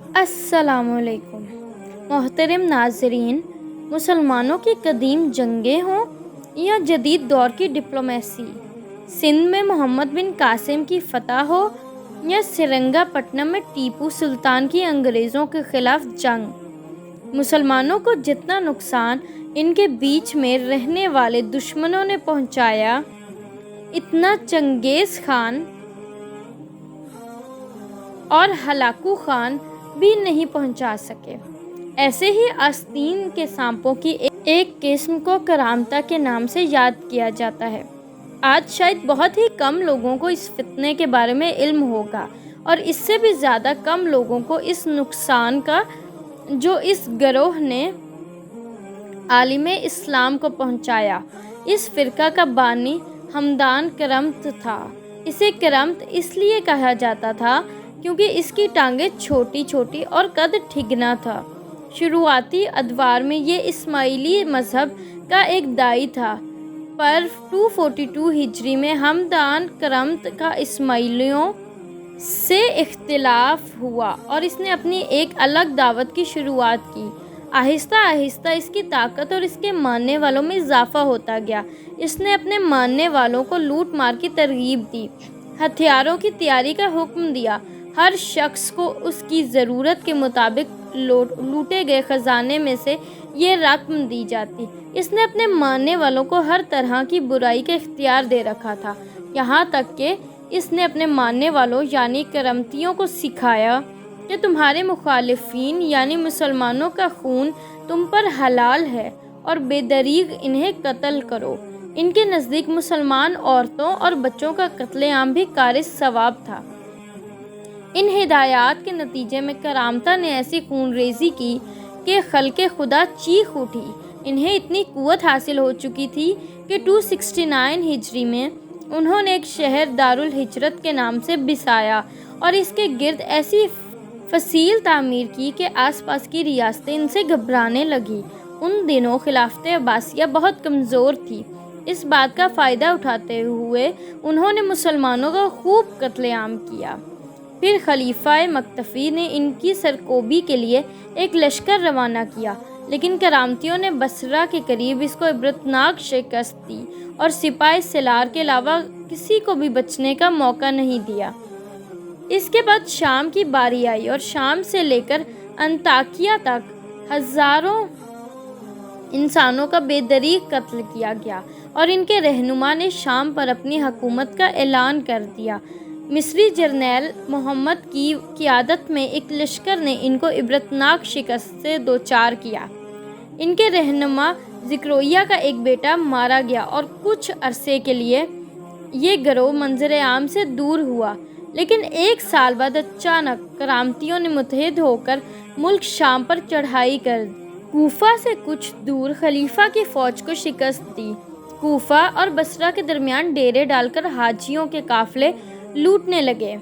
السلام علیکم محترم ناظرین، مسلمانوں کی قدیم جنگیں ہوں یا جدید دور کی ڈپلومیسی، سندھ میں محمد بن قاسم کی فتح ہو یا سرنگا پٹنم میں ٹیپو سلطان کی انگریزوں کے خلاف جنگ، مسلمانوں کو جتنا نقصان ان کے بیچ میں رہنے والے دشمنوں نے پہنچایا، اتنا چنگیز خان اور ہلاکو خان بھی نہیں پہنچا سکے۔ ایسے ہی آستین کے سانپوں کی ایک قسم کو کرامتا کے نام سے یاد کیا جاتا ہے۔ آج شاید بہت ہی کم لوگوں کو اس فتنے کے بارے میں علم ہوگا، اور اس سے بھی زیادہ کم لوگوں کو اس نقصان کا جو اس گروہ نے عالم اسلام کو پہنچایا۔ اس فرقہ کا بانی ہمدان کرمت تھا۔ اسے کرمت اس لیے کہا جاتا تھا کیونکہ اس کی ٹانگیں چھوٹی چھوٹی اور قد ٹھگنا تھا۔ شروعاتی ادوار میں یہ اسماعیلی مذہب کا ایک داعی تھا، پر 242 ہجری میں ہمدان کرمت کا اسماعیلیوں سے اختلاف ہوا اور اس نے اپنی ایک الگ دعوت کی شروعات کی۔ آہستہ آہستہ اس کی طاقت اور اس کے ماننے والوں میں اضافہ ہوتا گیا۔ اس نے اپنے ماننے والوں کو لوٹ مار کی ترغیب دی، ہتھیاروں کی تیاری کا حکم دیا، ہر شخص کو اس کی ضرورت کے مطابق لوٹے گئے خزانے میں سے یہ رقم دی جاتی۔ اس نے اپنے ماننے والوں کو ہر طرح کی برائی کا اختیار دے رکھا تھا، یہاں تک کہ اس نے اپنے ماننے والوں یعنی کرمتیوں کو سکھایا کہ تمہارے مخالفین یعنی مسلمانوں کا خون تم پر حلال ہے اور بے دریغ انہیں قتل کرو۔ ان کے نزدیک مسلمان عورتوں اور بچوں کا قتل عام بھی کار ثواب تھا۔ ان ہدایات کے نتیجے میں کرامتا نے ایسی خون ریزی کی کہ خلق خدا چیخ اٹھی۔ انہیں اتنی قوت حاصل ہو چکی تھی کہ 269 ہجری میں انہوں نے ایک شہر دارالہجرت کے نام سے بسایا اور اس کے گرد ایسی فصیل تعمیر کی کہ آس پاس کی ریاستیں ان سے گھبرانے لگیں۔ ان دنوں خلافت عباسیہ بہت کمزور تھی۔ اس بات کا فائدہ اٹھاتے ہوئے انہوں نے مسلمانوں کا خوب قتل عام کیا۔ پھر خلیفہ مقتفی نے ان کی سرکوبی کے لیے ایک لشکر روانہ کیا، لیکن کرامتیوں نے بصرہ کے قریب اس کو عبرتناک شکست دی اور سپاہ سالار کے علاوہ کسی کو بھی بچنے کا موقع نہیں دیا۔ اس کے بعد شام کی باری آئی اور شام سے لے کر انطاکیہ تک ہزاروں انسانوں کا بے دریغ قتل کیا گیا اور ان کے رہنما نے شام پر اپنی حکومت کا اعلان کر دیا۔ مصری جرنیل محمد کی قیادت میں ایک لشکر نے ان کو عبرتناک شکست سے دوچار کیا۔ ان کے رہنما ذکرویہ کا ایک بیٹا مارا گیا اور کچھ عرصے کے لیے یہ گروہ منظر عام سے دور ہوا، لیکن 1 سال بعد اچانک کرامتیوں نے متحد ہو کر ملک شام پر چڑھائی کر کوفہ سے کچھ دور خلیفہ کی فوج کو شکست دی۔ کوفہ اور بصرہ کے درمیان ڈیرے ڈال کر حاجیوں کے قافلے لوٹنے لگے۔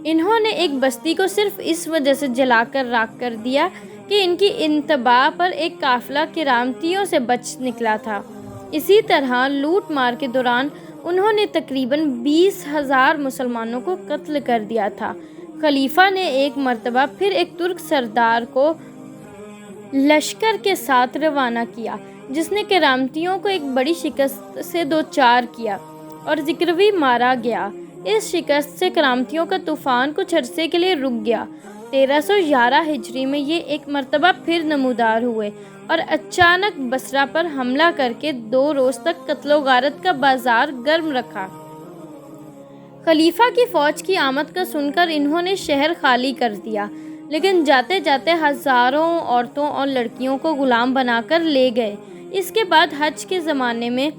انہوں نے ایک بستی کو صرف اس وجہ سے جلا کر راکھ کر دیا کہ ان کی انتباہ پر ایک قافلہ کرامتیوں سے بچ نکلا تھا۔ اسی طرح لوٹ مار کے دوران انہوں نے تقریباً 20,000 مسلمانوں کو قتل کر دیا تھا۔ خلیفہ نے ایک مرتبہ پھر ایک ترک سردار کو لشکر کے ساتھ روانہ کیا جس نے کرامتیوں کو ایک بڑی شکست سے دوچار کیا اور ذکروی مارا گیا۔ اس شکست سے کرامتیوں کا طوفان کچھ عرصے کے لیے رک گیا۔ 1311 ہجری میں یہ ایک مرتبہ پھر نمودار ہوئے اور اچانک بصرہ پر حملہ کر کے 2 روز تک قتل و غارت کا بازار گرم رکھا۔ خلیفہ کی فوج کی آمد کا سن کر انہوں نے شہر خالی کر دیا، لیکن جاتے جاتے ہزاروں عورتوں اور لڑکیوں کو غلام بنا کر لے گئے۔ اس کے بعد حج کے زمانے میں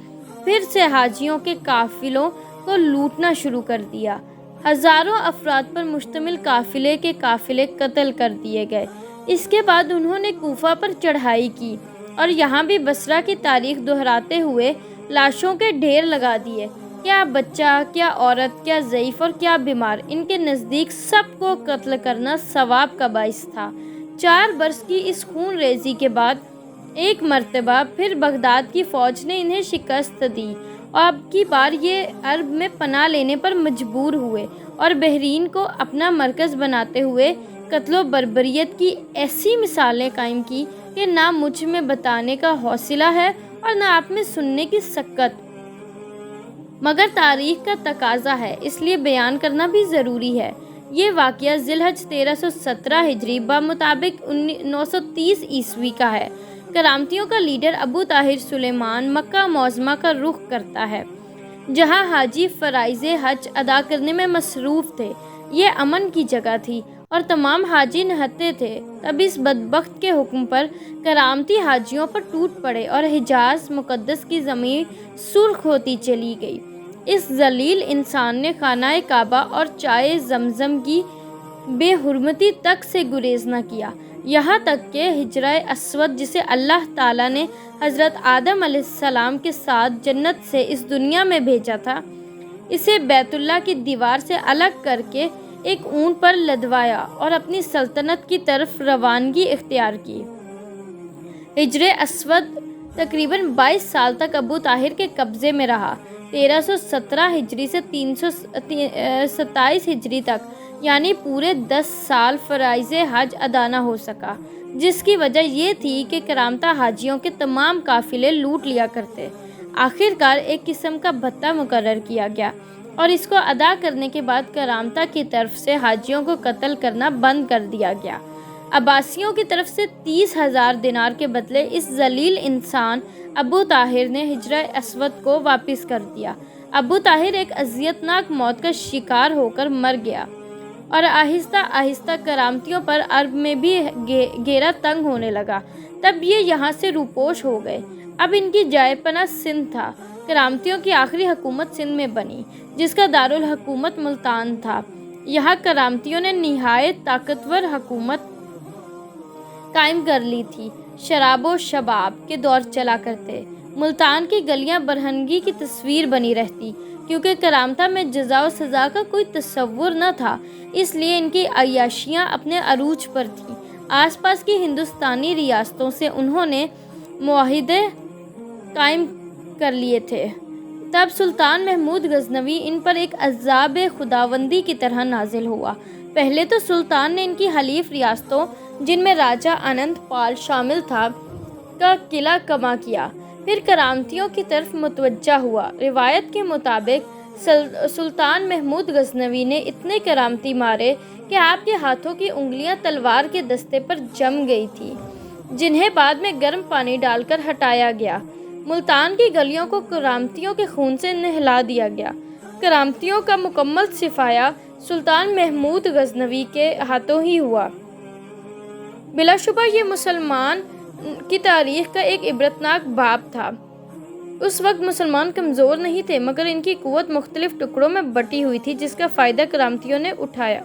پھر سے حاجیوں کے قافلوں کو لوٹنا شروع کر دیا۔ ہزاروں افراد پر مشتمل قافلے کے قافلے قتل کر دیے گئے۔ اس کے بعد انہوں نے کوفہ پر چڑھائی کی اور یہاں بھی بصرہ کی تاریخ دہراتے ہوئے لاشوں کے ڈھیر لگا دیے۔ کیا بچہ، کیا عورت، کیا ضعیف اور کیا بیمار، ان کے نزدیک سب کو قتل کرنا ثواب کا باعث تھا۔ 4 برس کی اس خون ریزی کے بعد ایک مرتبہ پھر بغداد کی فوج نے انہیں شکست دی اور اب کی بار یہ عرب میں پناہ لینے پر مجبور ہوئے اور بحرین کو اپنا مرکز بناتے ہوئے قتل و بربریت کی ایسی مثالیں قائم کی کہ نہ مجھ میں بتانے کا حوصلہ ہے اور نہ آپ میں سننے کی سکت، مگر تاریخ کا تقاضا ہے، اس لیے بیان کرنا بھی ضروری ہے۔ یہ واقعہ ذی الحج 1317 ہجری بمطابق 930 عیسوی کا ہے۔ کرامتیوں کا لیڈر ابو طاہر سلیمان مکہ معظمہ کا رخ کرتا ہے، جہاں حاجی فرائض حج ادا کرنے میں مصروف تھے۔ یہ امن کی جگہ تھی اور تمام حاجی نہتے تھے۔ تب اس بدبخت کے حکم پر کرامتی حاجیوں پر ٹوٹ پڑے اور حجاز مقدس کی زمین سرخ ہوتی چلی گئی۔ اس ذلیل انسان نے خانہ کعبہ اور چائے زمزم کی بے حرمتی تک سے گریز نہ کیا، یہاں تک کہ حجرہ اسود جسے اللہ تعالیٰ نے حضرت آدم علیہ السلام کے ساتھ جنت سے اس دنیا میں بھیجا تھا، اسے بیت اللہ کی دیوار سے الگ کر کے ایک اونٹ پر لدوایا اور اپنی سلطنت کی طرف روانگی اختیار کی۔ حجرہ اسود تقریباً 22 سال تک ابو طاہر کے قبضے میں رہا۔ 1317 ہجری سے 327 ہجری تک، یعنی پورے 10 سال فرائض حج ادا نہ ہو سکا، جس کی وجہ یہ تھی کہ کرامتہ حاجیوں کے تمام قافلے لوٹ لیا کرتے۔ آخرکار ایک قسم کا بھتہ مقرر کیا گیا اور اس کو ادا کرنے کے بعد کرامتہ کی طرف سے حاجیوں کو قتل کرنا بند کر دیا گیا۔ عباسیوں کی طرف سے 30,000 دینار کے بدلے اس ذلیل انسان ابو طاہر نے حجرہ اسود کو واپس کر دیا۔ ابو طاہر ایک اذیت ناک موت کا شکار ہو کر مر گیا اور آہستہ آہستہ کرامتیوں پر عرب میں بھی گھیرا تنگ ہونے لگا۔ تب یہ یہاں سے روپوش ہو گئے۔ اب ان کی جائے پناہ سندھ تھا۔ کرامتیوں کی آخری حکومت سندھ میں بنی، جس کا دارالحکومت ملتان تھا۔ یہاں کرامتیوں نے نہایت طاقتور حکومت قائم کر لی تھی۔ شراب و شباب کے دور چلا کرتے۔ ملتان کی گلیاں برہنگی کی تصویر بنی رہتی، کیونکہ کرامتہ میں جزا و سزا کا کوئی تصور نہ تھا، اس لیے ان کی عیاشیاں اپنے عروج پر تھیں۔ آس پاس کی ہندوستانی ریاستوں سے انہوں نے معاہدے قائم کر لیے تھے۔ تب سلطان محمود غزنوی ان پر ایک عذاب خداوندی کی طرح نازل ہوا۔ پہلے تو سلطان نے ان کی حلیف ریاستوں، جن میں راجہ اننت پال شامل تھا، کا قلعہ کما کیا، پھر کرامتیوں کی طرف متوجہ ہوا۔ روایت کے مطابق سلطان محمود غزنوی نے اتنے کرامتی مارے کہ آپ کے ہاتھوں کی انگلیاں تلوار کے دستے پر جم گئی تھیں، جنہیں بعد میں گرم پانی ڈال کر ہٹایا گیا۔ ملتان کی گلیوں کو کرامتیوں کے خون سے نہلا دیا گیا۔ کرامتیوں کا مکمل صفایا سلطان محمود غزنوی کے ہاتھوں ہی ہوا۔ بلا شبہ یہ مسلمان کی تاریخ کا ایک عبرتناک باب تھا۔ اس وقت مسلمان کمزور نہیں تھے، مگر ان کی قوت مختلف ٹکڑوں میں بٹی ہوئی تھی، جس کا فائدہ کرامتیوں نے اٹھایا۔